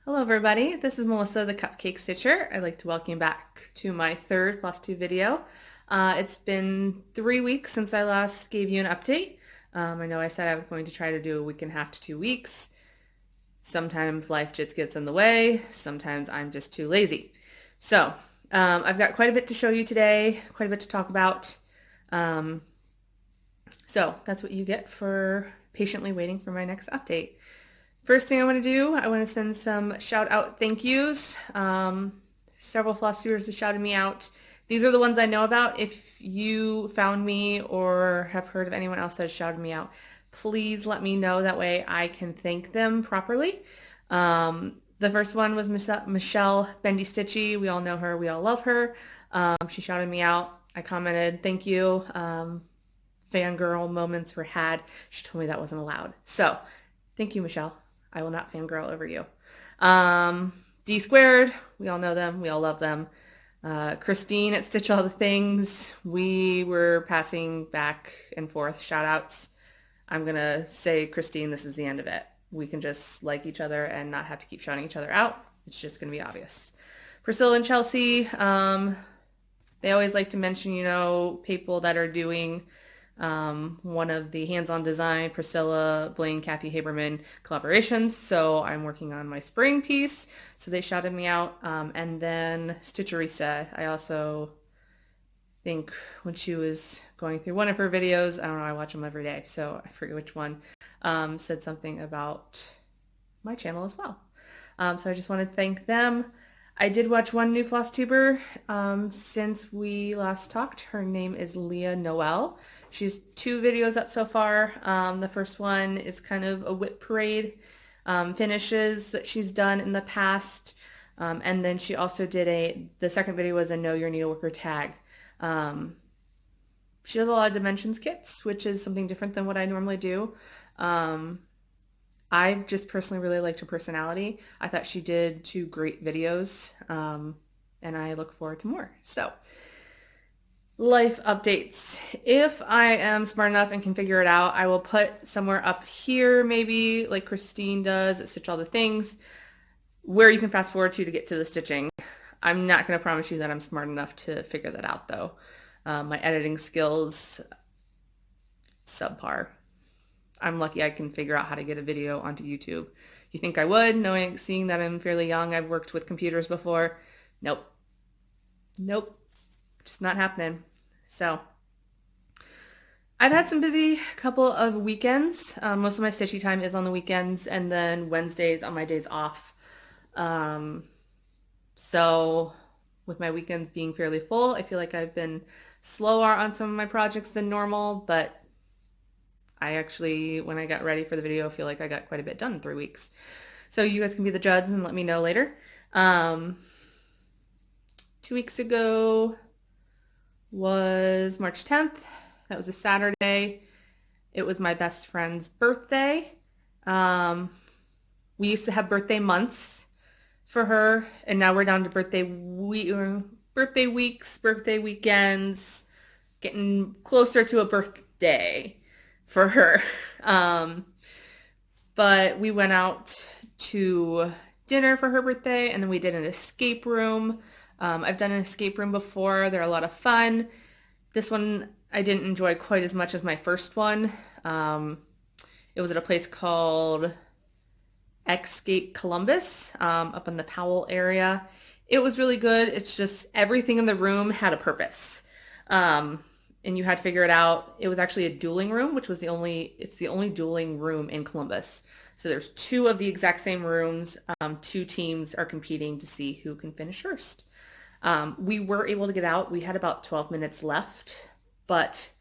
Hello everybody, this is Melissa the Cupcake Stitcher. I'd like to welcome you back to my third Flosstube video. It's been 3 weeks since I last gave you an update. I know I said I was going to try to do a week and a half to 2 weeks. Sometimes life just gets in the way, sometimes I'm just too lazy. So I've got quite a bit to show you today, quite a bit to talk about. So that's what you get for patiently waiting for my next update. First thing I want to do, I want to send some shout out thank yous. Several Flosstubers have shouted me out. These are the ones I know about. If you found me or have heard of anyone else that has shouted me out, please let me know. That way I can thank them properly. The first one was Michelle Bendy Stitchy. We all know her. We all love her. She shouted me out. I commented, thank you. Fangirl moments were had. She told me that wasn't allowed. So thank you, Michelle. I will not fangirl over you. D Squared, we all know them. We all love them. Christine at Stitch All the Things, we were passing back and forth shout outs. I'm going to say, Christine, this is the end of it. We can just like each other and not have to keep shouting each other out. It's just going to be obvious. Priscilla and Chelsea, they always like to mention, people that are doing one of the hands-on design, Priscilla, Blain, Cathy, Habermann collaborations. So I'm working on my spring piece. So they shouted me out. And then Stitcherista, I also think when she was going through one of her videos, I don't know, I watch them every day, so I forget which one, said something about my channel as well. So I just want to thank them. I did watch one new Flosstuber since we last talked. Her name is Lea Noel. She's 2 videos up so far. The first one is kind of a whip parade finishes that she's done in the past. And then she also did the second video was a Know Your Needleworker tag. She does a lot of dimensions kits, which is something different than what I normally do. I just personally really liked her personality. I thought she did 2 great videos, and I look forward to more. So, life updates. If I am smart enough and can figure it out, I will put somewhere up here, maybe like Christine does at Stitch All the Things, where you can fast forward to get to the stitching. I'm not going to promise you that I'm smart enough to figure that out, though. My editing skills, subpar. I'm lucky I can figure out how to get a video onto YouTube. You think I would, seeing that I'm fairly young, I've worked with computers before. Nope. Nope. Just not happening. So, I've had some busy couple of weekends. Most of my stitchy time is on the weekends, and then Wednesdays on my days off. So, with my weekends being fairly full, I feel like I've been slower on some of my projects than normal, but I actually, when I got ready for the video, feel like I got quite a bit done in 3 weeks. So you guys can be the judge and let me know later. 2 weeks ago was March 10th. That was a Saturday. It was my best friend's birthday. We used to have birthday months for her, and now we're down to birthday weeks, birthday weekends, getting closer to a birthday for her. But we went out to dinner for her birthday, and then we did an escape room. I've done an escape room before. They're a lot of fun. This one I didn't enjoy quite as much as my first one. It was at a place called Escape Columbus, up in the Powell area. It was really good. It's just everything in the room had a purpose. And you had to figure it out. It was actually a dueling room, which was it's the only dueling room in Columbus. So there's 2 of the exact same rooms. 2 teams are competing to see who can finish first. We were able to get out. We had about 12 minutes left, but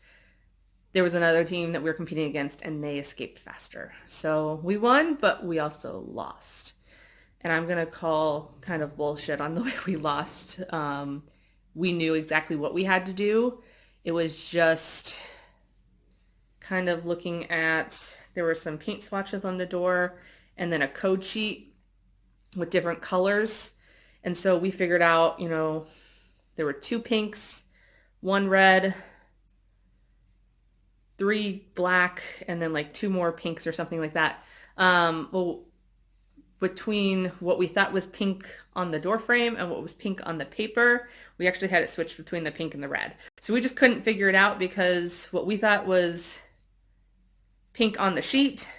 there was another team that we were competing against, and they escaped faster. So we won, but we also lost. And I'm going to call kind of bullshit on the way we lost. We knew exactly what we had to do. It was just kind of looking at, there were some paint swatches on the door and then a code sheet with different colors. And so we figured out, there were 2 pinks, 1 red, 3 black, and then like 2 more pinks or something like that. Well, between what we thought was pink on the door frame and what was pink on the paper. We actually had it switched between the pink and the red. So we just couldn't figure it out because what we thought was pink on the sheet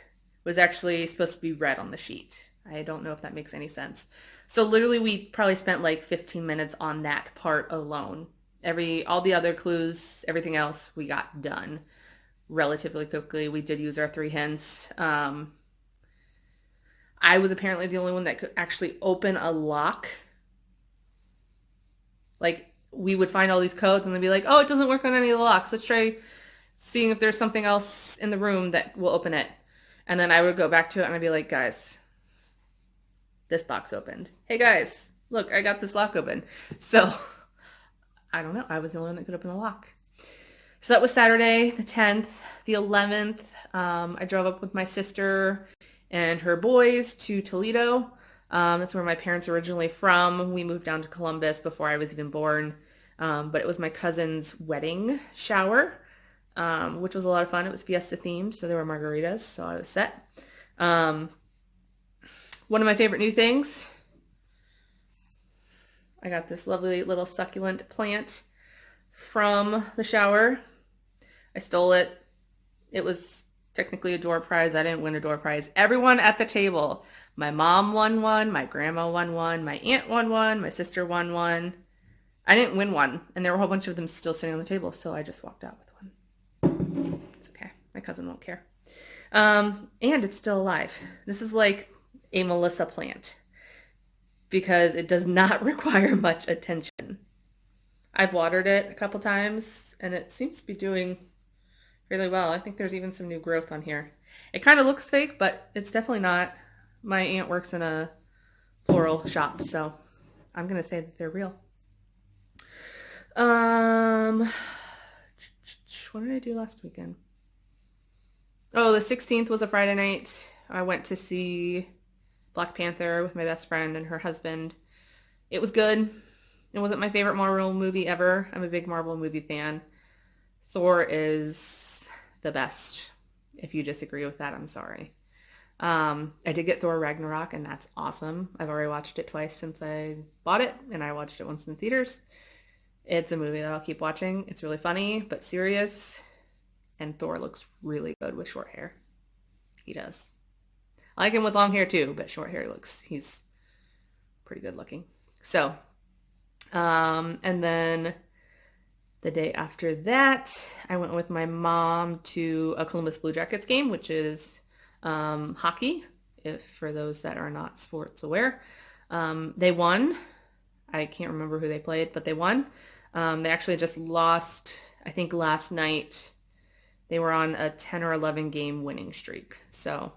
was actually supposed to be red on the sheet. I don't know if that makes any sense. So literally we probably spent like 15 minutes on that part alone. All the other clues, everything else we got done relatively quickly. We did use our 3 hints. I was apparently the only one that could actually open a lock. Like, we would find all these codes and they'd be like, oh, it doesn't work on any of the locks. Let's try seeing if there's something else in the room that will open it. And then I would go back to it and I'd be like, guys, this box opened. Hey guys, look, I got this lock open. So I don't know. I was the only one that could open the lock. So that was Saturday, the 10th. The 11th, I drove up with my sister and her boys to Toledo. That's where my parents are originally from. We moved down to Columbus before I was even born. But it was my cousin's wedding shower, which was a lot of fun. It was fiesta themed, so there were margaritas, so I was set. One of my favorite new things, I got this lovely little succulent plant from the shower. I stole it. It was technically a door prize. I didn't win a door prize. Everyone at the table, my mom won one, my grandma won one, my aunt won one, my sister won one. I didn't win one, and there were a whole bunch of them still sitting on the table, so I just walked out with one. It's okay. My cousin won't care. And it's still alive. This is like a Melissa plant because it does not require much attention. I've watered it a couple times, and it seems to be doing really well. I think there's even some new growth on here. It kind of looks fake, but it's definitely not. My aunt works in a floral shop, so I'm going to say that they're real. What did I do last weekend? Oh, the 16th was a Friday night. I went to see Black Panther with my best friend and her husband. It was good. It wasn't my favorite Marvel movie ever. I'm a big Marvel movie fan. Thor is the best. If you disagree with that, I'm sorry. I did get Thor Ragnarok, and that's awesome. I've already watched it twice since I bought it, and I watched it once in theaters. It's a movie that I'll keep watching. It's really funny, but serious. And Thor looks really good with short hair. He does. I like him with long hair too, but short hair he's pretty good looking. So, and then the day after that, I went with my mom to a Columbus Blue Jackets game, which is hockey, for those that are not sports aware. They won. I can't remember who they played, but they won. They actually just lost, I think last night. They were on a 10 or 11 game winning streak. So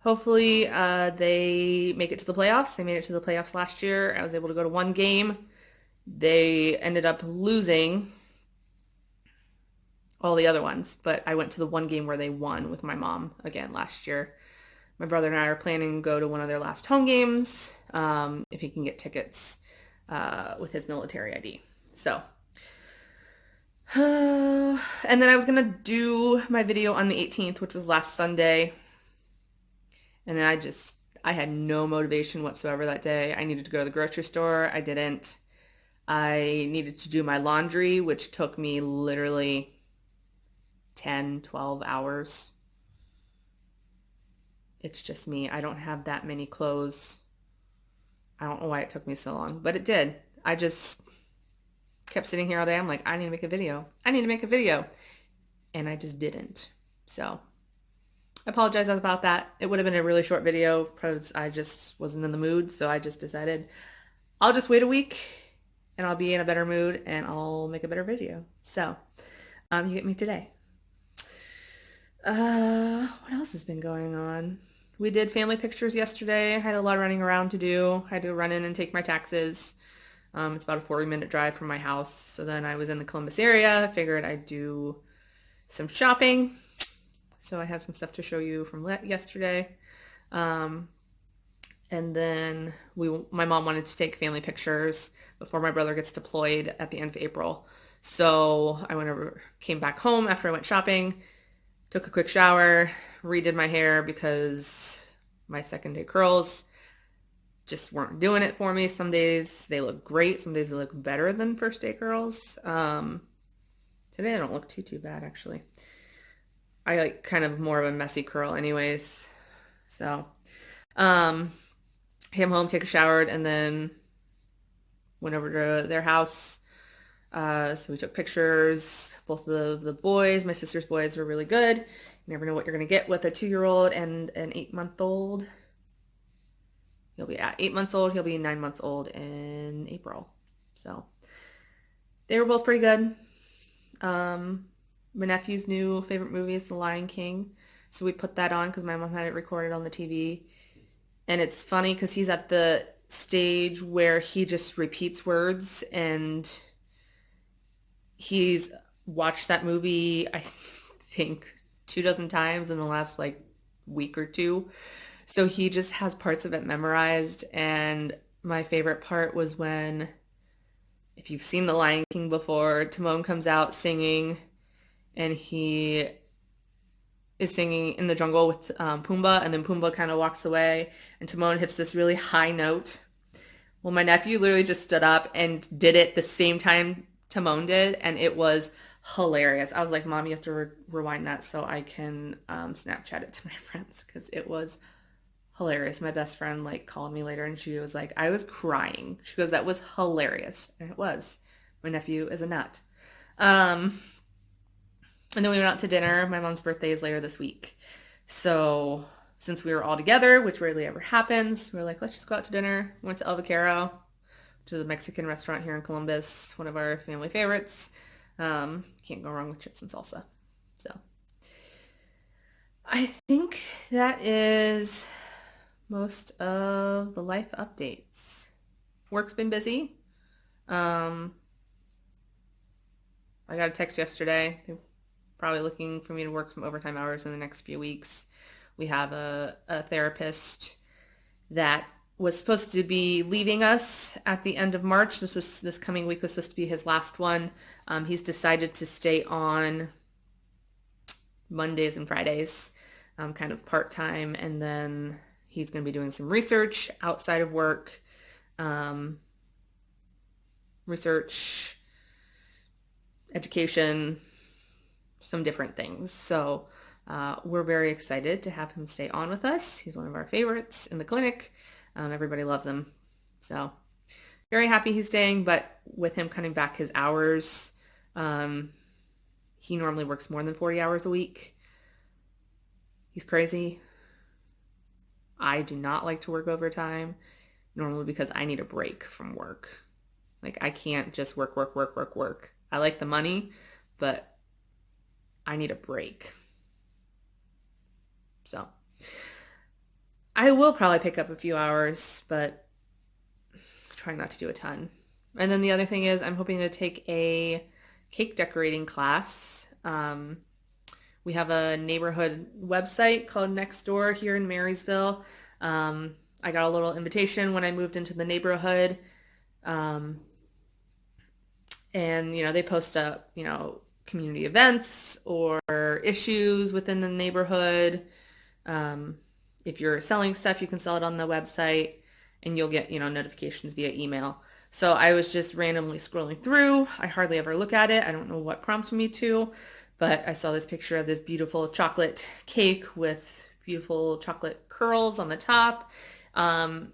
hopefully they make it to the playoffs. They made it to the playoffs last year. I was able to go to one game. They ended up losing all the other ones, but I went to the one game where they won with my mom again last year. My brother and I are planning to go to one of their last home games if he can get tickets with his military ID. So, and then I was going to do my video on the 18th, which was last Sunday. And then I had no motivation whatsoever that day. I needed to go to the grocery store. I didn't. I needed to do my laundry, which took me literally 10, 12 hours. It's just me. I don't have that many clothes. I don't know why it took me so long, but it did. I just kept sitting here all day. I'm like, I need to make a video. I need to make a video. And I just didn't. So I apologize about that. It would have been a really short video because I just wasn't in the mood. So I just decided I'll just wait a week and I'll be in a better mood and I'll make a better video. So you get me today. What else has been going on? We did family pictures yesterday. I had a lot of running around to do. I had to run in and take my taxes. It's about a 40-minute drive from my house. So then I was in the Columbus area. I figured I'd do some shopping. So I have some stuff to show you from yesterday. And then my mom wanted to take family pictures before my brother gets deployed at the end of April. So I came back home after I went shopping, took a quick shower, redid my hair because My second day curls just weren't doing it for me. Some days they look great. Some days they look better than first day curls. Today I don't look too bad, actually. I like kind of more of a messy curl anyways. So, came home, take a shower, and then went over to their house. So we took pictures. Both of the boys, my sister's boys, were really good. You never know what you're going to get with a 2-year-old and an 8-month-old. He'll be at 8 months old. He'll be 9 months old in April. So they were both pretty good. My nephew's new favorite movie is The Lion King. So we put that on because my mom had it recorded on the TV. And it's funny because he's at the stage where he just repeats words, and he's watched that movie, I think, 24 times in the last like week or two. So he just has parts of it memorized. And my favorite part was when, if you've seen The Lion King before, Timon comes out singing, and he is singing in the jungle with Pumbaa, and then Pumbaa kind of walks away, and Timon hits this really high note. Well, my nephew literally just stood up and did it the same time Timon did, and it was hilarious. I was like, Mom, you have to rewind that so I can Snapchat it to my friends, because it was hilarious. My best friend like called me later, and she was like, I was crying. She goes, that was hilarious. And it was. My nephew is a nut. And then we went out to dinner. My mom's birthday is later this week. So since we were all together, which rarely ever happens, we were like, let's just go out to dinner. We went to El Vaquero, which is a Mexican restaurant here in Columbus, one of our family favorites. Can't go wrong with chips and salsa. So I think that is most of the life updates. Work's been busy. I got a text yesterday. They're probably looking for me to work some overtime hours in the next few weeks. We have a therapist that was supposed to be leaving us at the end of March. This coming week was supposed to be his last one. He's decided to stay on Mondays and Fridays, kind of part-time, and then he's going to be doing some research outside of work. Research, education, some different things. So we're very excited to have him stay on with us. He's one of our favorites in the clinic. Everybody loves him. So very happy he's staying, but with him cutting back his hours, he normally works more than 40 hours a week. He's crazy. I do not like to work overtime, normally because I need a break from work. Like, I can't just work. I like the money, but I need a break. So I will probably pick up a few hours, but try not to do a ton. And then the other thing is I'm hoping to take a cake decorating class. We have a neighborhood website called Nextdoor here in Marysville. I got a little invitation when I moved into the neighborhood. And, they post up, community events or issues within the neighborhood. If you're selling stuff, you can sell it on the website, and you'll get, notifications via email. So I was just randomly scrolling through. I hardly ever look at it. I don't know what prompted me to, but I saw this picture of this beautiful chocolate cake with beautiful chocolate curls on the top. And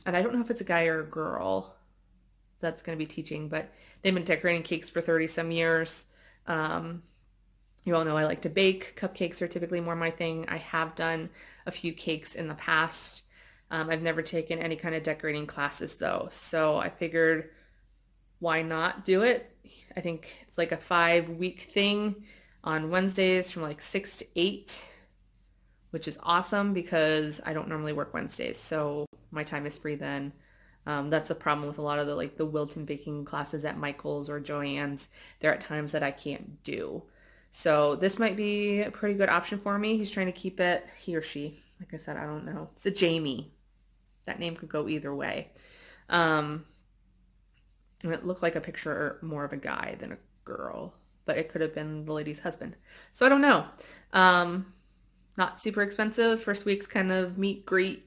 I don't know if it's a guy or a girl that's going to be teaching, but they've been decorating cakes for 30 some years. You all know I like to bake. Cupcakes are typically more my thing. I have done a few cakes in the past. I've never taken any kind of decorating classes though. So I figured, why not do it? I think it's like a 5-week thing on Wednesdays from like 6 to 8, which is awesome because I don't normally work Wednesdays. So my time is free then. That's the problem with a lot of the Wilton baking classes at Michael's or Joann's. They're at times that I can't do. So this might be a pretty good option for me. He's trying to keep it, he or she, like I said, I don't know. It's a Jamie. That name could go either way. And it looked like a picture more of a guy than a girl, but it could have been the lady's husband. So I don't know. not super expensive. First week's kind of meet, greet,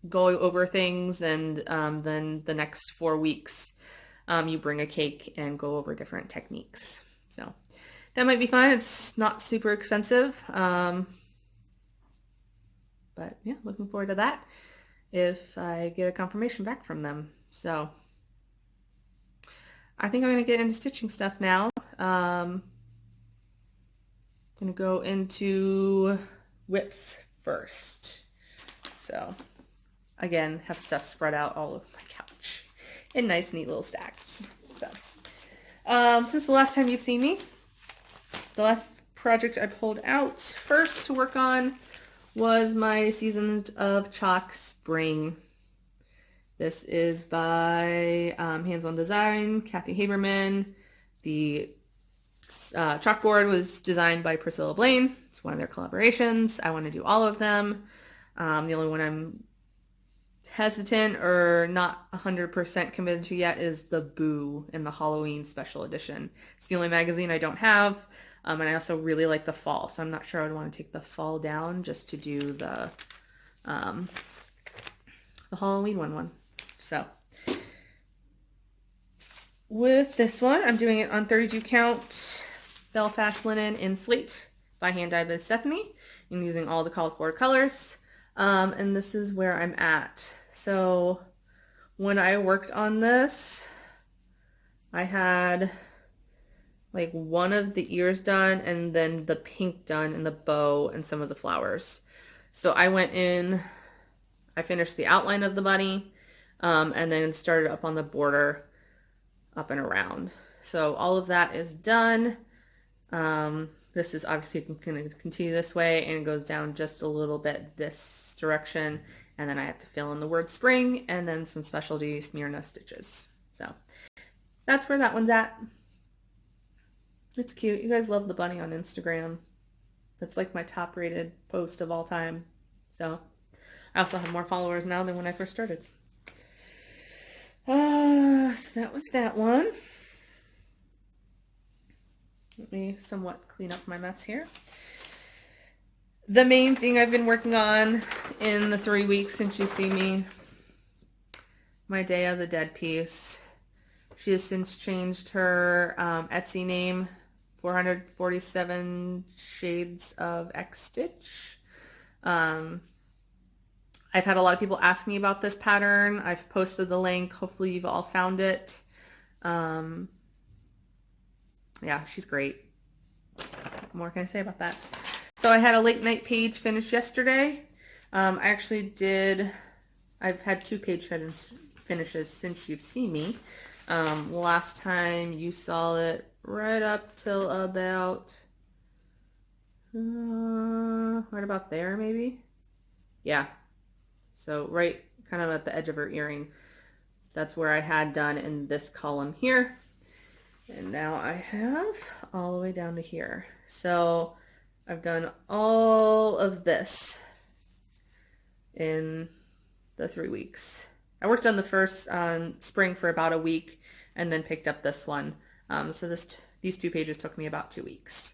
go over things, and then the next 4 weeks you bring a cake and go over different techniques. So that might be fun. It's not super expensive. But yeah, looking forward to that if I get a confirmation back from them. So I think I'm going to get into stitching stuff now. I'm going to go into whips first. So again, have stuff spread out all over my couch in nice, neat little stacks. So since the last time you've seen me, the last project I pulled out first to work on was my Seasons of Chalk Spring. This is by Hands On Design, Cathy Habermann. The chalkboard was designed by Priscilla Blain. It's one of their collaborations. I want to do all of them. The only one I'm hesitant or not 100% committed to yet is the Boo in the Halloween special edition. It's the only magazine I don't have. And I also really like the fall, so I'm not sure I would want to take the fall down just to do the Halloween one. So with this one, I'm doing it on 32 count Belfast linen in slate by hand dyed by Stephanie. I'm using all the called for colors. And this is where I'm at. So when I worked on this, I had like one of the ears done and then the pink done and the bow and some of the flowers. So I went in, I finished the outline of the bunny, and then started up on the border up and around. So all of that is done. This is obviously going to continue this way and it goes down just a little bit this direction. And then I have to fill in the word spring and then some specialty Smyrna stitches. So that's where that one's at. It's cute. You guys love the bunny on Instagram. That's like my top rated post of all time. So I also have more followers now than when I first started. So that was that one. Let me somewhat clean up my mess here. The main thing I've been working on in the 3 weeks since you see me, my Day of the Dead piece. She has since changed her Etsy name, 447 Shades of X Stitch. I've had a lot of people ask me about this pattern. I've posted the link. Hopefully you've all found it. Yeah, she's great. What more can I say about that? So I had a late night page finished yesterday. I've had 2 page finishes since you've seen me. Last time you saw it right up till about, right about there maybe? Yeah. So right kind of at the edge of her earring. That's where I had done in this column here. And now I have all the way down to here. So I've done all of this in the 3 weeks. I worked on the first spring for about a week and then picked up this one. So these 2 pages took me about 2 weeks.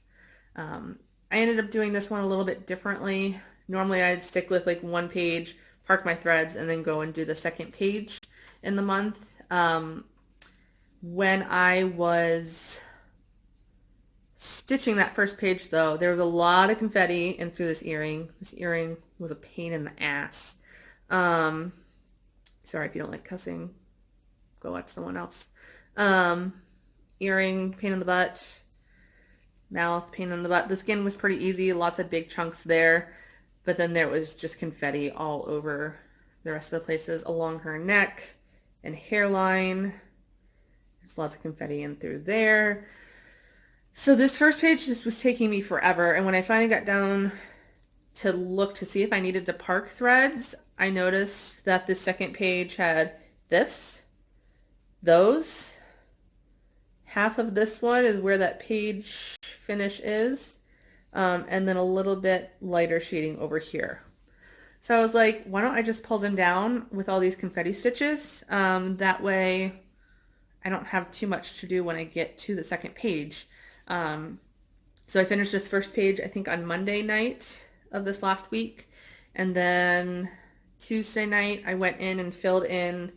I ended up doing this one a little bit differently. Normally I'd stick with like 1 page, park my threads, and then go and do the second page in the month. When I was stitching that first page though, there was a lot of confetti in through this earring. This earring was a pain in the ass. Sorry if you don't like cussing, go watch someone else. Earring, pain in the butt. Mouth, pain in the butt. The skin was pretty easy, lots of big chunks there, but then there was just confetti all over the rest of the places along her neck and hairline. There's lots of confetti in through there. So this first page just was taking me forever, and when I finally got down to look to see if I needed to park threads, I noticed that the second page had those. Half of this one is where that page finish is, and then a little bit lighter shading over here. So I was like, why don't I just pull them down with all these confetti stitches? That way I don't have too much to do when I get to the second page. So I finished this first page, I think on Monday night of this last week. And then Tuesday night, I went in and filled in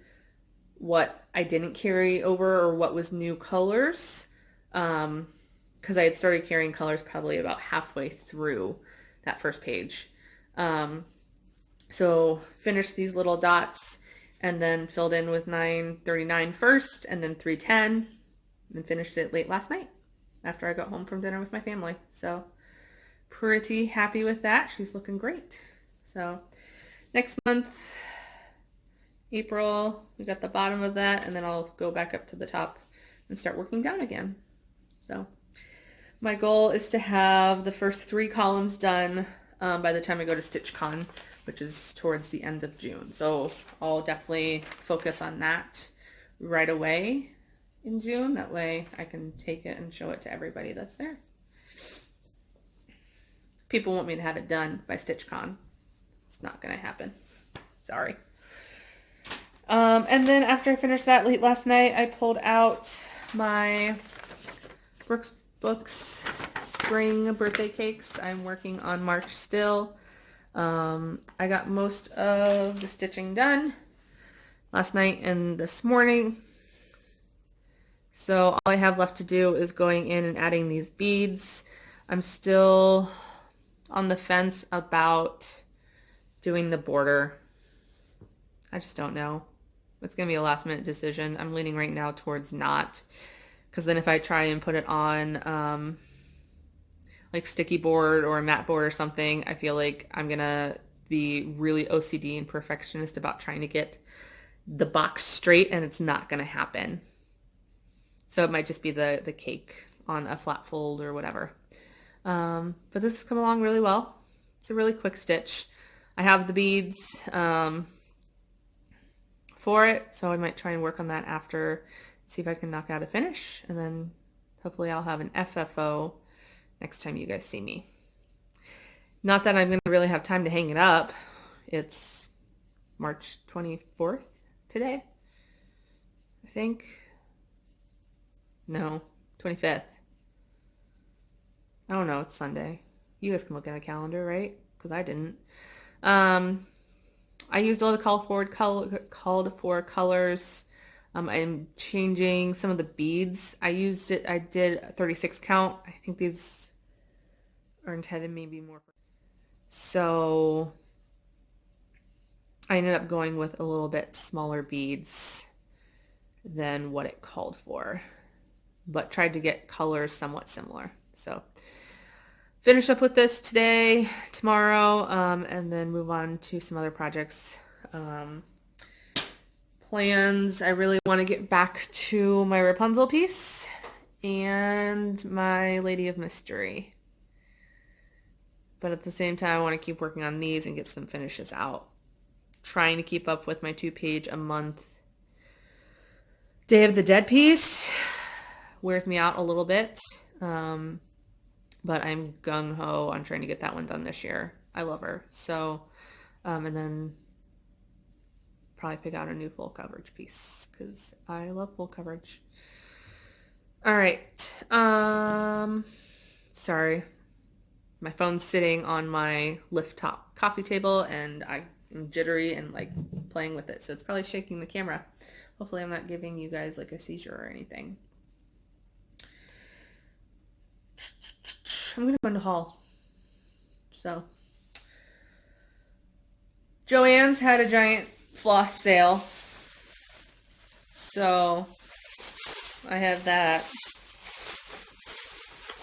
what I didn't carry over or what was new colors. Because I had started carrying colors probably about halfway through that first page. So finished these little dots and then filled in with 939 first and then 310 and finished it late last night after I got home from dinner with my family. So pretty happy with that. She's looking great. So next month, April, we got the bottom of that, and then I'll go back up to the top and start working down again. So my goal is to have the first 3 columns done by the time I go to StitchCon, which is towards the end of June. So I'll definitely focus on that right away in June. That way I can take it and show it to everybody that's there. People want me to have it done by StitchCon. It's not going to happen. Sorry. And then after I finished that late last night, I pulled out my Brooks Books spring birthday cakes. I'm working on March still. I got most of the stitching done last night and this morning. So all I have left to do is going in and adding these beads. I'm still on the fence about doing the border. I just don't know. It's going to be a last minute decision. I'm leaning right now towards not, because then if I try and put it on like sticky board or a matte board or something, I feel like I'm going to be really OCD and perfectionist about trying to get the box straight, and it's not going to happen. So it might just be the cake on a flat fold or whatever. But this has come along really well. It's a really quick stitch. I have the beads for it, so I might try and work on that after, see if I can knock out a finish, and then hopefully I'll have an FFO next time you guys see me. Not that I'm going to really have time to hang it up. It's March 24th today, I think. No, 25th. I don't know, it's Sunday. You guys can look at a calendar, right? Because I didn't. I used all the called for colors. I'm changing some of the beads. I did a 36 count. I think these are intended maybe more. So I ended up going with a little bit smaller beads than what it called for, but tried to get colors somewhat similar. So finish up with this today, tomorrow, and then move on to some other projects. Plans, I really want to get back to my Rapunzel piece and my Lady of Mystery. But at the same time, I want to keep working on these and get some finishes out. Trying to keep up with my 2-page a month Day of the Dead piece wears me out a little bit. But I'm gung-ho on trying to get that one done this year. I love her. So, and then probably pick out a new full coverage piece because I love full coverage. All right. Sorry. My phone's sitting on my lift top coffee table and I am jittery and like playing with it. So it's probably shaking the camera. Hopefully I'm not giving you guys like a seizure or anything. I'm going to go into haul. So, Joann's had a giant floss sale. So, I have that.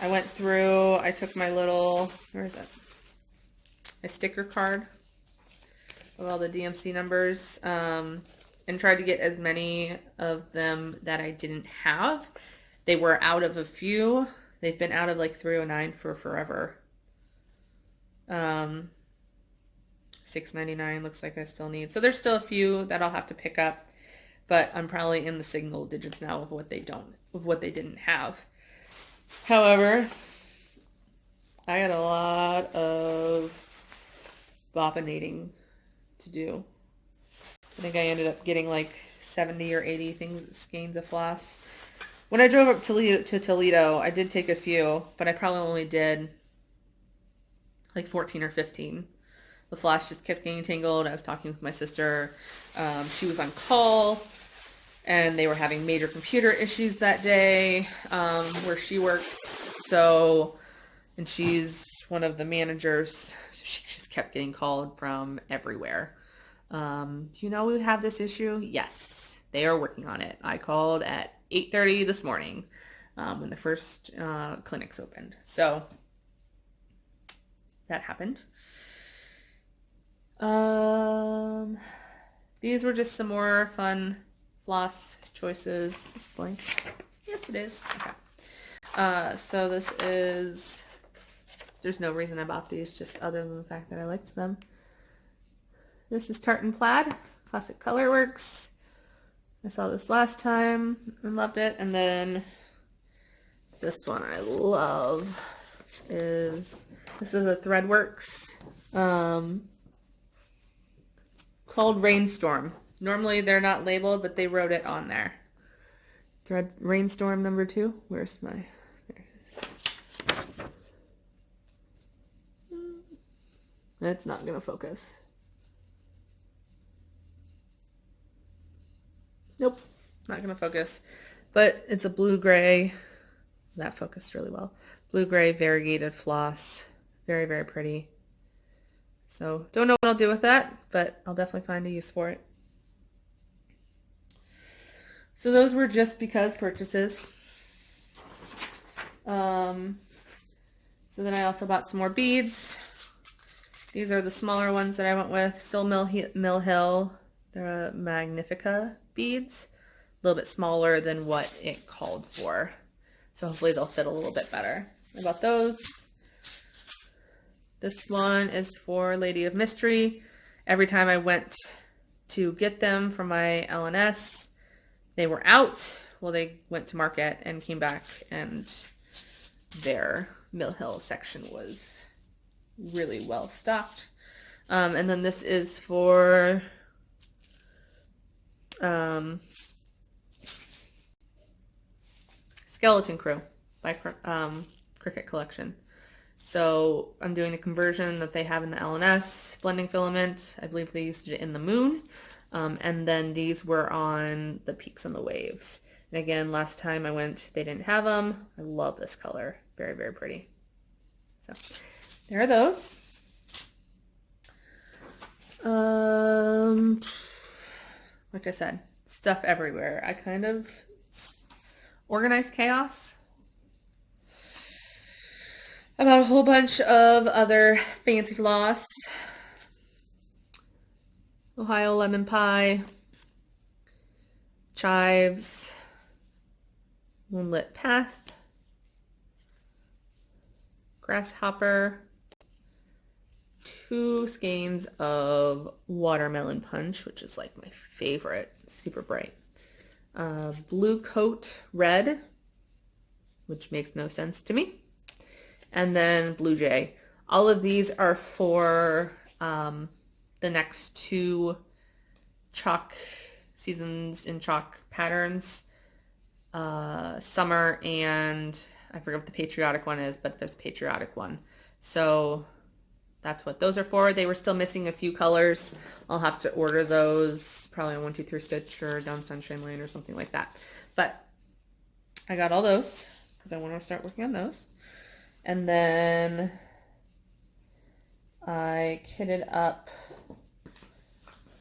I went through, I took my little, where is it? A sticker card of all the DMC numbers, and tried to get as many of them that I didn't have. They were out of a few. They've been out of like 309 for forever. $6.99 looks like I still need. So there's still a few that I'll have to pick up, but I'm probably in the single digits now of what they didn't have. However, I got a lot of bobbinating to do. I think I ended up getting like 70 or 80 skeins of floss. When I drove up to Toledo, I did take a few, but I probably only did like 14 or 15. The floss just kept getting tangled. I was talking with my sister. She was on call, and they were having major computer issues that day where she works. So, and she's one of the managers, so she just kept getting called from everywhere. Do you know we have this issue? Yes, they are working on it. I called at 8:30 this morning when the first clinics opened. So that happened. These were just some more fun floss choices. Is this blank? Yes, it is. Okay. So this is, there's no reason I bought these, just other than the fact that I liked them. This is Tartan Plaid, Classic Colorworks. I saw this last time and loved it. And then this one I love is, this is a Threadworks. Called Rainstorm. Normally they're not labeled, but they wrote it on there. Rainstorm number 2. Where's my... It's not gonna focus. Nope, not gonna focus. But it's a blue-gray. That focused really well. Blue-gray variegated floss. Very, very pretty. So don't know what I'll do with that, but I'll definitely find a use for it. So those were just because purchases. So then I also bought some more beads. These are the smaller ones that I went with. Still Mill Hill. They're Magnifica beads. A little bit smaller than what it called for. So hopefully they'll fit a little bit better. I bought those. This one is for Lady of Mystery. Every time I went to get them from my LNS, they were out. Well, they went to market and came back, and their Mill Hill section was really well stocked. And then this is for Skeleton Crew by Cricket Collection. So I'm doing a conversion that they have in the LNS blending filament. I believe they used it in the Moon. And then these were on the Peaks and the Waves. And again, last time I went, they didn't have them. I love this color. Very, very pretty. So there are those. Like I said, stuff everywhere. I kind of organized chaos about a whole bunch of other fancy floss. Ohio Lemon Pie, Chives, Moonlit Path, Grasshopper, 2 skeins of Watermelon Punch, which is like my favorite, super bright. Blue Coat Red, which makes no sense to me. And then Blue Jay. All of these are for the next 2 chalk seasons in chalk patterns. Summer and I forget what the patriotic one is, but there's a patriotic one. So that's what those are for. They were still missing a few colors. I'll have to order those probably on 1-2-3 Stitch or Down Sunshine Lane or something like that. But I got all those because I want to start working on those. And then I kitted up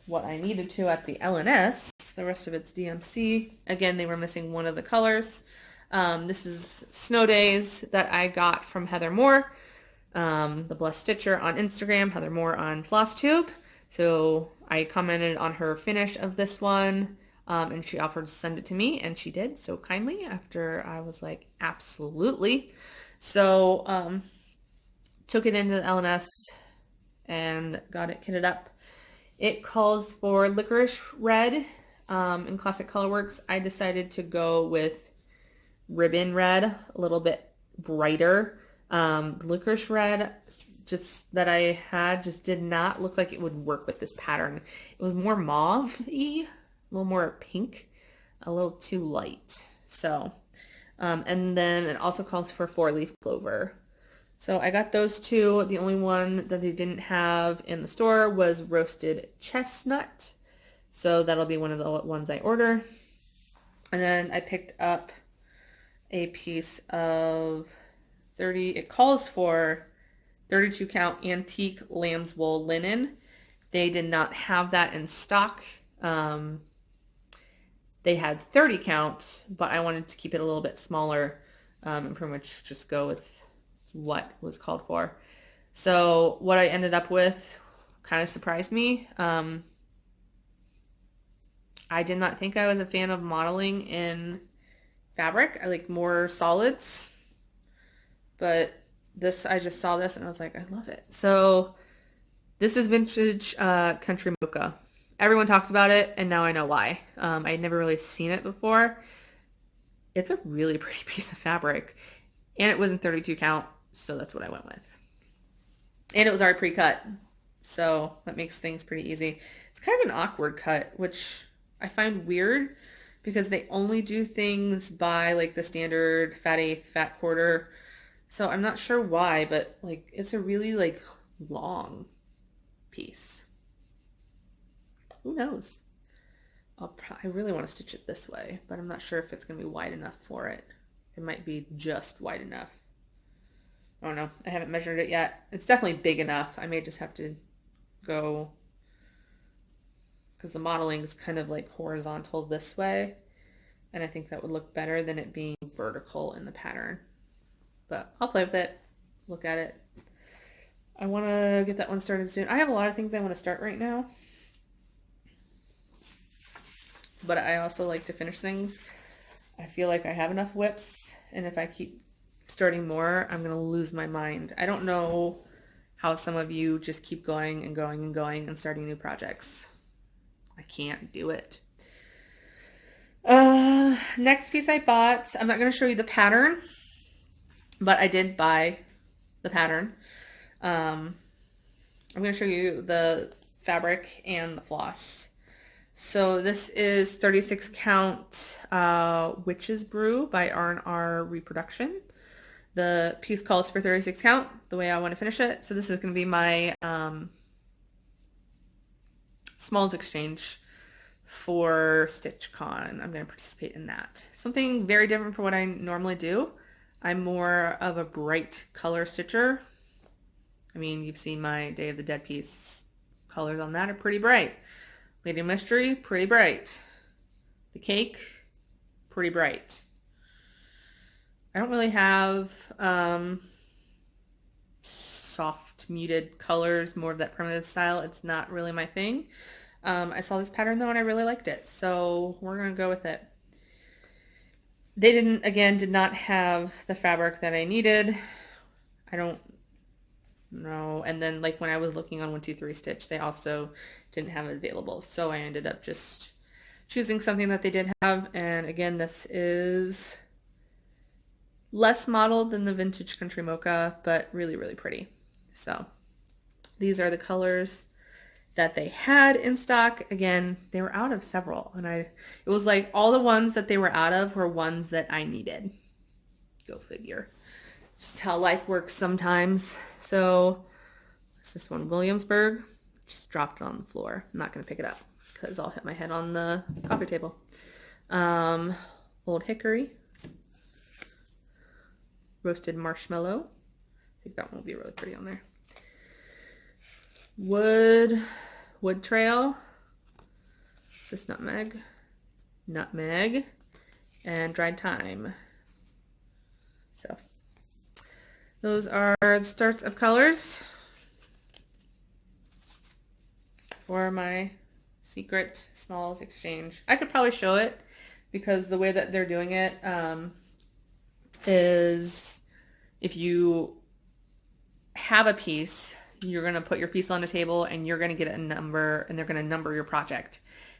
what I needed to at the LNS. The rest of it's DMC. Again, they were missing one of the colors. This is Snow Days that I got from Heather Moore, the Blessed Stitcher on Instagram, Heather Moore on Flosstube. So I commented on her finish of this one, and she offered to send it to me, and she did so kindly after I was like, absolutely. So took it into the LNS and got it kitted up. It calls for Licorice Red in Classic Colorworks. I decided to go with Ribbon Red, a little bit brighter. Licorice Red just that I had just did not look like it would work with this pattern. It was more mauve-y, a little more pink, a little too light. So, and then it also calls for 4-leaf clover. So I got those two. The only one that they didn't have in the store was roasted chestnut. So that'll be one of the ones I order. And then I picked up a piece of it calls for 32 count antique lamb's wool linen. They did not have that in stock. They had 30 count, but I wanted to keep it a little bit smaller and pretty much just go with what was called for. So what I ended up with kind of surprised me. I did not think I was a fan of modeling in fabric. I like more solids, but I just saw this and I was like, I love it. So this is vintage country mocha. Everyone talks about it, and now I know why. I had never really seen it before. It's a really pretty piece of fabric, and it was in 32 count, so that's what I went with. And it was already pre-cut, so that makes things pretty easy. It's kind of an awkward cut, which I find weird because they only do things by like the standard fat eighth, fat quarter. So I'm not sure why, but like it's a really like long piece. Who knows? I really want to stitch it this way, but I'm not sure if it's going to be wide enough for it. It might be just wide enough. I don't know. I haven't measured it yet. It's definitely big enough. I may just have to go, because the modeling is kind of like horizontal this way, and I think that would look better than it being vertical in the pattern. But I'll play with it, look at it. I want to get that one started soon. I have a lot of things I want to start right now, but I also like to finish things. I feel like I have enough whips, and if I keep starting more, I'm going to lose my mind. I don't know how some of you just keep going and going and going and starting new projects. I can't do it. Next piece I bought, I'm not going to show you the pattern, but I did buy the pattern. I'm going to show you the fabric and the floss. So this is 36 count Witch's Brew by R&R Reproduction. The piece calls for 36 count, the way I want to finish it. So this is going to be my smalls exchange for StitchCon. I'm going to participate in that. Something very different from what I normally do. I'm more of a bright color stitcher. I mean, you've seen my Day of the Dead piece. Colors on that are pretty bright. Lady Mystery, pretty bright. The Cake, pretty bright. I don't really have soft muted colors, more of that primitive style. It's not really my thing. I saw this pattern though and I really liked it, so we're gonna go with it. They did not have the fabric that I needed. I don't know. And then like when I was looking on 123 Stitch, they also didn't have it available, so I ended up just choosing something that they did have. And again, this is less modeled than the vintage country mocha, but really, really pretty. So these are the colors that they had in stock. Again, they were out of several, and it was like all the ones that they were out of were ones that I needed. Go figure. Just how life works sometimes. So it's this one, Williamsburg. Just dropped it on the floor. I'm not going to pick it up because I'll hit my head on the coffee table. Old Hickory. Roasted Marshmallow. I think that one will be really pretty on there. Wood Trail. Is this Nutmeg? Nutmeg. And Dried Thyme. So those are the starts of colors for my secret smalls exchange. I could probably show it because the way that they're doing it is if you have a piece, you're going to put your piece on a table and you're going to get a number, and they're going to number your project,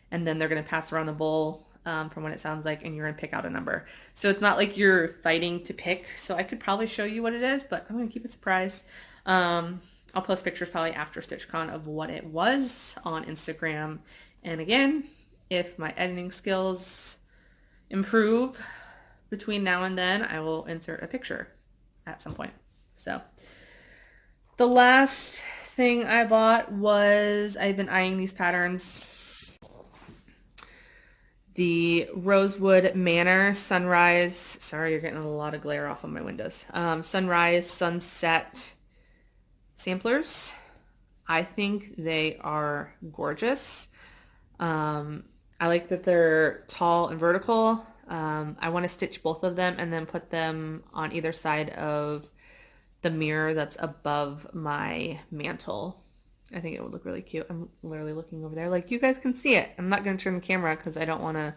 and then they're going to pass around the bowl from what it sounds like, and you're going to pick out a number. So it's not like you're fighting to pick. So I could probably show you what it is, but I'm going to keep it a surprise. I'll post pictures probably after StitchCon of what it was on Instagram. And again, if my editing skills improve between now and then, I will insert a picture at some point. So The last thing I bought was, I've been eyeing these patterns. The Rosewood Manor Sunrise, sorry, you're getting a lot of glare off of my windows. Sunrise, Sunset samplers. I think they are gorgeous. I like that they're tall and vertical. I want to stitch both of them and then put them on either side of the mirror that's above my mantle. I think it would look really cute. I'm literally looking over there like you guys can see it. I'm not going to turn the camera because I don't want to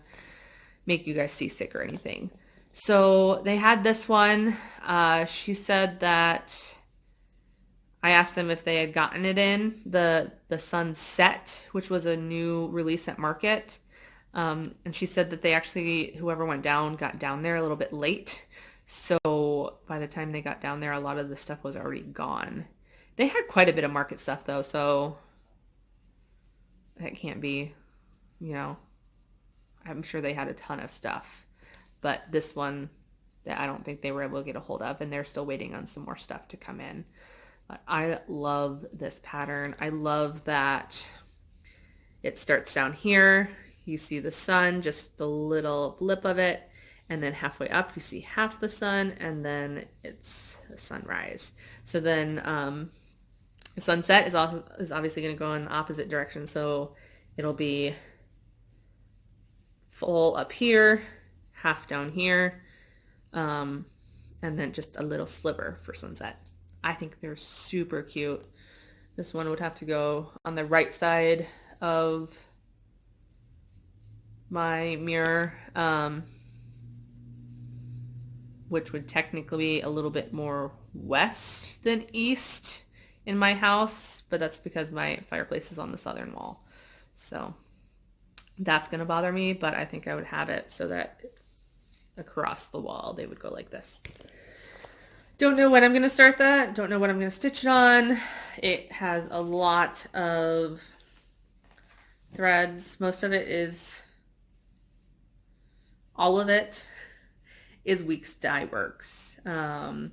make you guys seasick or anything. So they had this one. She said that I asked them if they had gotten it in, the Sunset, which was a new release at Market. And she said that they actually, whoever went down, got down there a little bit late. So by the time they got down there, a lot of the stuff was already gone. They had quite a bit of Market stuff though, so that can't be, you know, I'm sure they had a ton of stuff. But this one, that I don't think they were able to get a hold of, and they're still waiting on some more stuff to come in. But I love this pattern. I love that it starts down here. You see the sun, just a little blip of it. And then halfway up, you see half the sun, and then it's a sunrise. So then the sunset is obviously going to go in the opposite direction. So it'll be full up here, half down here, and then just a little sliver for sunset. I think they're super cute. This one would have to go on the right side of my mirror, which would technically be a little bit more west than east in my house, but that's because my fireplace is on the southern wall. So that's going to bother me, but I think I would have it so that across the wall they would go like this. Don't know when I'm going to start that. Don't know what I'm going to stitch it on. It has a lot of threads. Most of it is, all of it is Weeks Dye Works. 1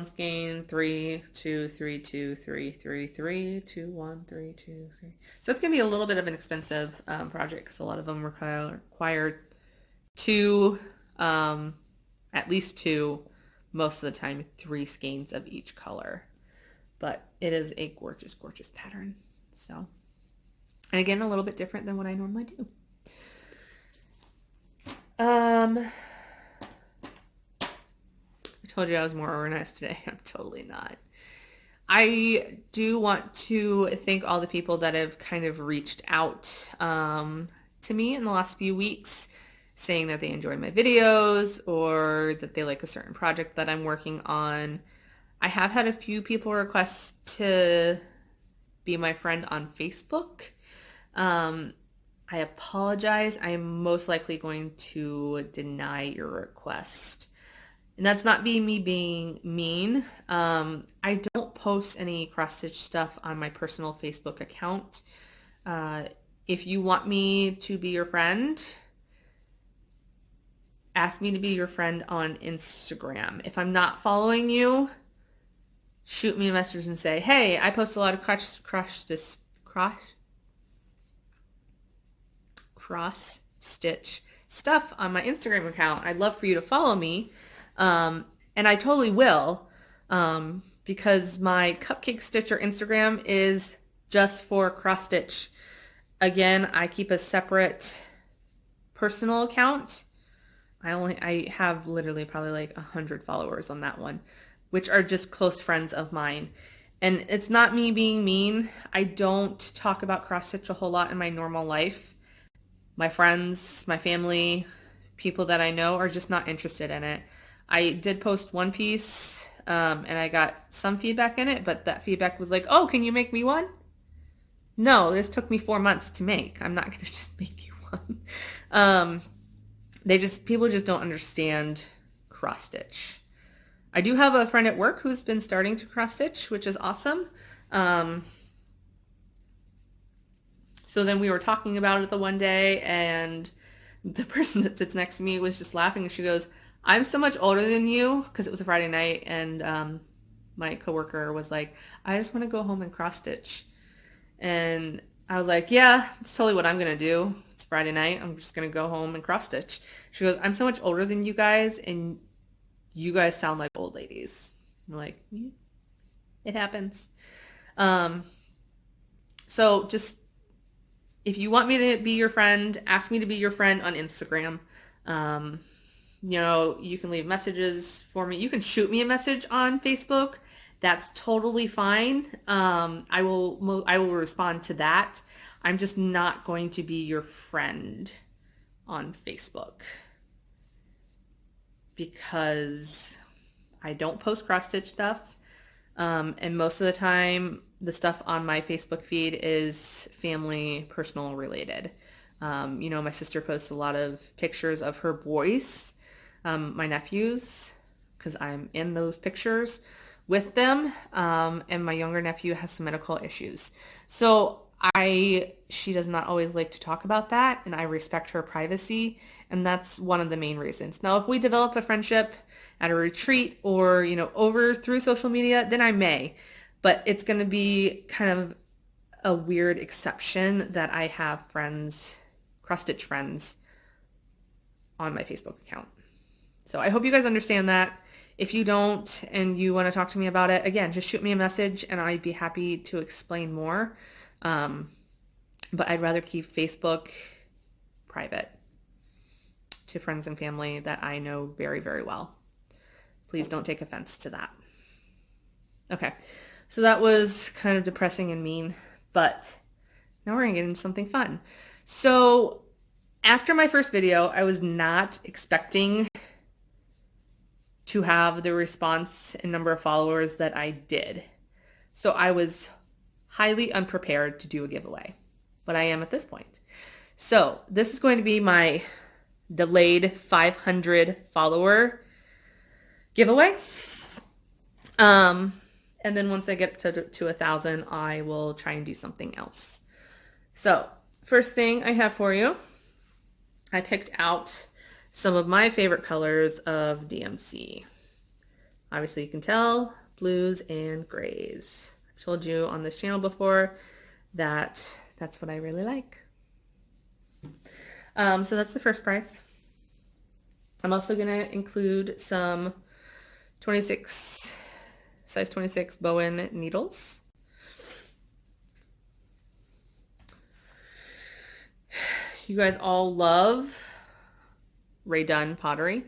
skein, 3, 2, 3, 2, 3, 3, 3, 2, 1, 3, 2, 3. So it's going to be a little bit of an expensive project because a lot of them require two, at least two, most of the time 3 skeins of each color. But it is a gorgeous, gorgeous pattern. So, and again, a little bit different than what I normally do. I told you I was more organized today. I'm totally not. I do want to thank all the people that have kind of reached out to me in the last few weeks, saying that they enjoy my videos or that they like a certain project that I'm working on. I have had a few people request to be my friend on Facebook. I apologize. I am most likely going to deny your request. And that's not me being mean. I don't post any cross-stitch stuff on my personal Facebook account. If you want me to be your friend, ask me to be your friend on Instagram. If I'm not following you, shoot me a message and say, hey, I post a lot of cross-stitch stuff on my Instagram account. I'd love for you to follow me. And I totally will, because my Cupcake Stitcher Instagram is just for cross stitch. Again, I keep a separate personal account. I have literally probably like 100 followers on that one, which are just close friends of mine. And it's not me being mean. I don't talk about cross stitch a whole lot in my normal life. My friends, my family, people that I know are just not interested in it. I did post one piece, and I got some feedback in it, but that feedback was like, oh, can you make me one? No, this took me 4 months to make. I'm not going to just make you one. People just don't understand cross stitch. I do have a friend at work who's been starting to cross stitch, which is awesome. So then we were talking about it the one day, and the person that sits next to me was just laughing, and she goes, I'm so much older than you, because it was a Friday night, and my coworker was like, I just want to go home and cross stitch. And I was like, yeah, it's totally what I'm going to do. It's Friday night. I'm just going to go home and cross stitch. She goes, I'm so much older than you guys and you guys sound like old ladies. I'm like, yeah, it happens. So just, if you want me to be your friend, ask me to be your friend on Instagram. You know, you can leave messages for me. You can shoot me a message on Facebook. That's totally fine. I will respond to that. I'm just not going to be your friend on Facebook because I don't post cross-stitch stuff. And most of the time, the stuff on my Facebook feed is family, personal related. You know, my sister posts a lot of pictures of her boys, my nephews, because I'm in those pictures with them. And my younger nephew has some medical issues. So she does not always like to talk about that, and I respect her privacy, and that's one of the main reasons. Now, if we develop a friendship at a retreat or, you know, over through social media, then I may, but it's going to be kind of a weird exception that I have friends, cross-stitch friends, on my Facebook account. So I hope you guys understand that. If you don't and you want to talk to me about it, again, just shoot me a message and I'd be happy to explain more. But I'd rather keep Facebook private to friends and family that I know very, very well. Please don't take offense to that. Okay, so that was kind of depressing and mean, but now we're going to get into something fun. So after my first video, I was not expecting to have the response and number of followers that I did. So I was highly unprepared to do a giveaway, but I am at this point. So this is going to be my delayed 500 follower giveaway. And then once I get to 1,000, I will try and do something else. So first thing I have for you, I picked out some of my favorite colors of DMC. Obviously you can tell, blues and grays. I've told you on this channel before that that's what I really like. So that's the first prize. I'm also going to include some size 26 Bowen needles. You guys all love Ray Dunn pottery.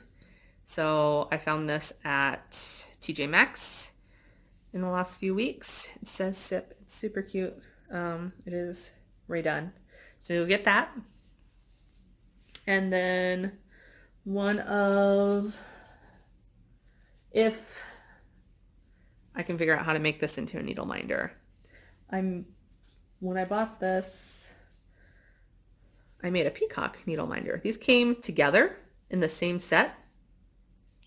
So I found this at TJ Maxx in the last few weeks. It says SIP. It's super cute. It is Ray Dunn. So you'll get that. And then if I can figure out how to make this into a needle minder. When I bought this, I made a Peacock needle minder. These came together in the same set.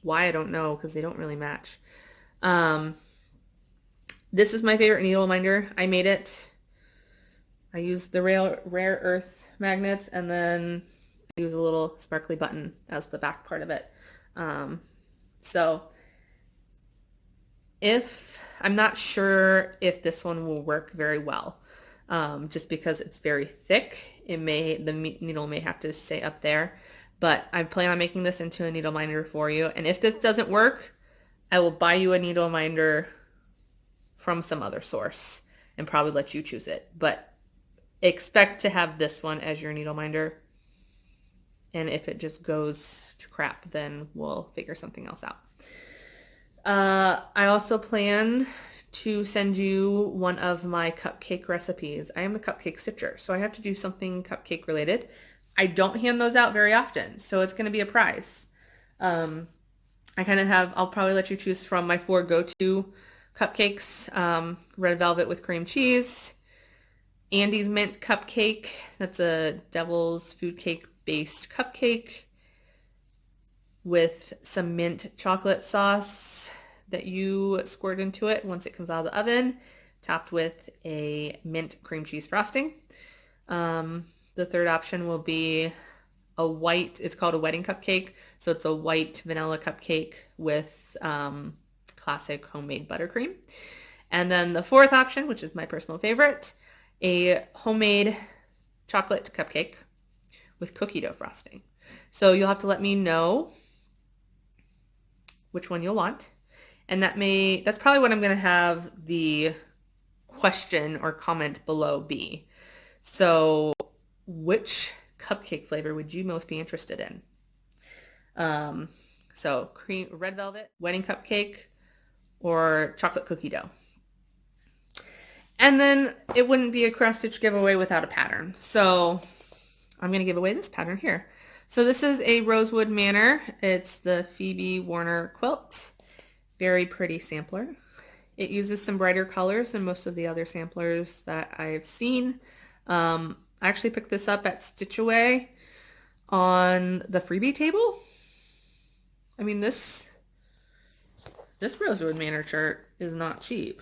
Why, I don't know, because they don't really match. This is my favorite needle minder. I made it. I used the rare earth magnets, and then I use a little sparkly button as the back part of it. So I'm not sure if this one will work very well, just because it's very thick. The needle may have to stay up there, but I plan on making this into a needle minder for you. And if this doesn't work, I will buy you a needle minder from some other source and probably let you choose it. But expect to have this one as your needle minder. And if it just goes to crap, then we'll figure something else out. I also plan to send you one of my cupcake recipes. I am the cupcake stitcher, so I have to do something cupcake related. I don't hand those out very often, so it's going to be a prize. I'll probably let you choose from my 4 go-to cupcakes. Red velvet with cream cheese, Andy's mint cupcake. That's a devil's food cake based cupcake with some mint chocolate sauce that you squirt into it once it comes out of the oven, topped with a mint cream cheese frosting. The third option will be it's called a wedding cupcake. So it's a white vanilla cupcake with classic homemade buttercream. And then the fourth option, which is my personal favorite, a homemade chocolate cupcake with cookie dough frosting. So you'll have to let me know which one you'll want. And that's probably what I'm going to have the question or comment below be. So which cupcake flavor would you most be interested in? So red velvet, wedding cupcake, or chocolate cookie dough. And then it wouldn't be a cross stitch giveaway without a pattern. So I'm going to give away this pattern here. So this is a Rosewood Manor. It's the Phoebe Warner quilt. Very pretty sampler. It uses some brighter colors than most of the other samplers that I've seen. I actually picked this up at Stitch Away on the freebie table. I mean, this Rosewood Manor chart is not cheap.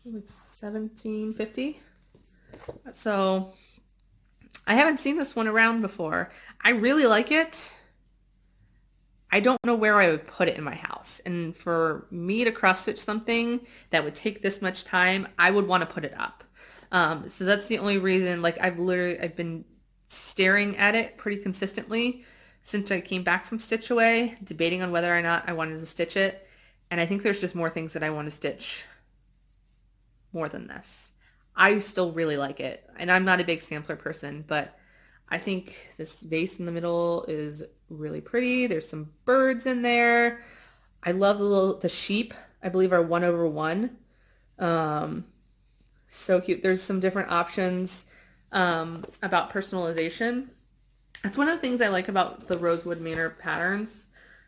Like $17.50. So I haven't seen this one around before. I really like it. I don't know where I would put it in my house. And for me to cross stitch something that would take this much time, I would want to put it up. So that's the only reason. Like I've been staring at it pretty consistently since I came back from Stitch Away, debating on whether or not I wanted to stitch it. And I think there's just more things that I want to stitch more than this. I still really like it. And I'm not a big sampler person, but I think this vase in the middle is really pretty. There's some birds in there. I love the sheep, I believe are 1/1. So cute. There's some different options about personalization. That's one of the things I like about the Rosewood Manor patterns.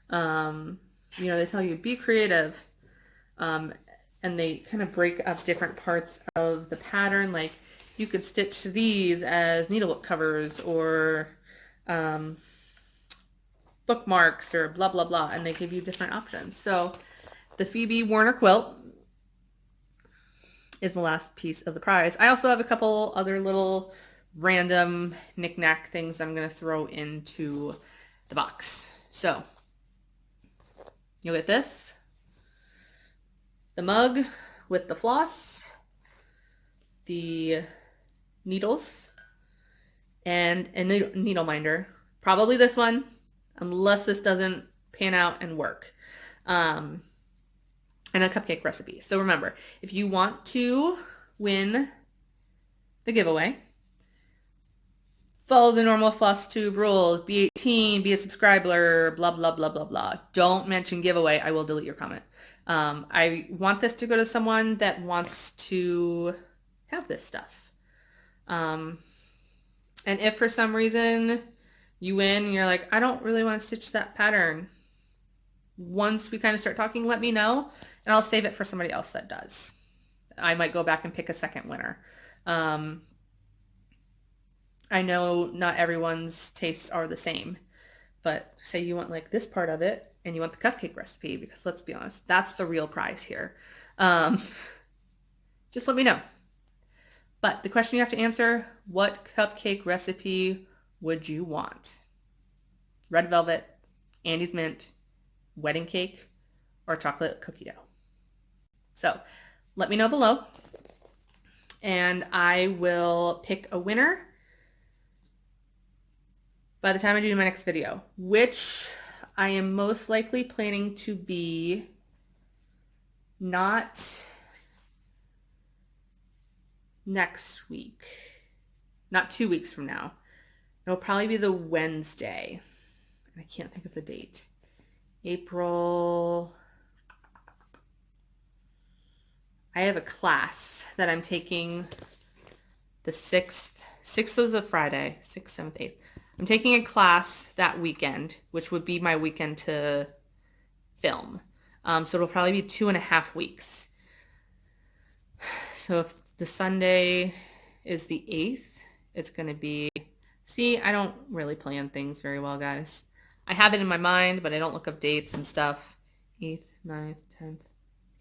They tell you be creative. And they kind of break up different parts of the pattern. Like you could stitch these as needlebook covers or bookmarks or blah, blah, blah. And they give you different options. So the Phoebe Warner quilt is the last piece of the prize. I also have a couple other little random knick-knack things I'm going to throw into the box. So you'll get this. The mug with the floss, the needles, and a needle minder. Probably this one, unless this doesn't pan out and work. And a cupcake recipe. So remember, if you want to win the giveaway, follow the normal Flosstube rules. Be 18, be a subscriber, blah, blah, blah, blah, blah. Don't mention giveaway. I will delete your comment. I want this to go to someone that wants to have this stuff. And if for some reason you win and you're like, I don't really want to stitch that pattern, once we kind of start talking, let me know and I'll save it for somebody else that does. I might go back and pick a second winner. I know not everyone's tastes are the same, but say you want like this part of it and you want the cupcake recipe, because let's be honest, that's the real prize here. Just let me know. But the question you have to answer, what cupcake recipe would you want? Red velvet, Andy's mint, wedding cake, or chocolate cookie dough? So let me know below and I will pick a winner by the time I do my next video, which I am most likely planning to be not next week, not 2 weeks from now. It'll probably be the Wednesday. I can't think of the date. April. I have a class that I'm taking the 6th. 6th is a Friday. 6th, 7th, 8th. I'm taking a class that weekend, which would be my weekend to film. So it'll probably be 2.5 weeks. So if the Sunday is the 8th, it's going to be... See, I don't really plan things very well, guys. I have it in my mind, but I don't look up dates and stuff. 8th, 9th, 10th.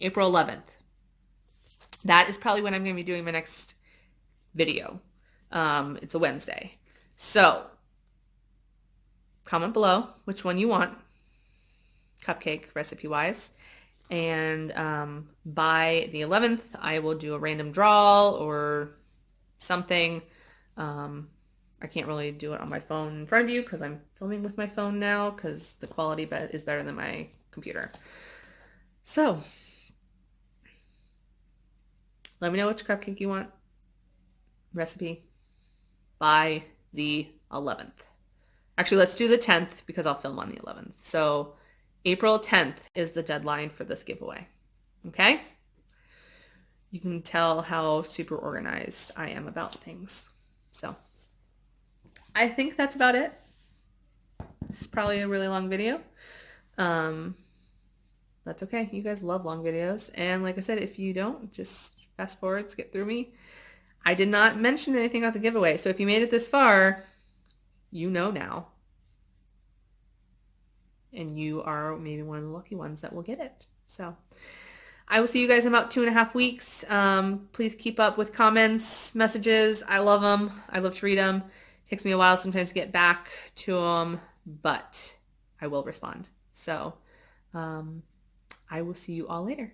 April 11th. That is probably when I'm going to be doing my next video. It's a Wednesday. So, comment below which one you want, cupcake recipe-wise. And by the 11th, I will do a random draw or something. I can't really do it on my phone in front of you because I'm filming with my phone now because the quality is better than my computer. So, let me know which cupcake you want. Recipe by the 11th. Actually, let's do the 10th because I'll film on the 11th. So, April 10th is the deadline for this giveaway. Okay? You can tell how super organized I am about things. So, I think that's about it. This is probably a really long video. That's okay. You guys love long videos. And like I said, if you don't, just fast forward, skip through me. I did not mention anything about the giveaway. So if you made it this far, you know now. And you are maybe one of the lucky ones that will get it. So I will see you guys in about 2.5 weeks. Please keep up with comments, messages. I love them. I love to read them. It takes me a while sometimes to get back to them, but I will respond. So I will see you all later.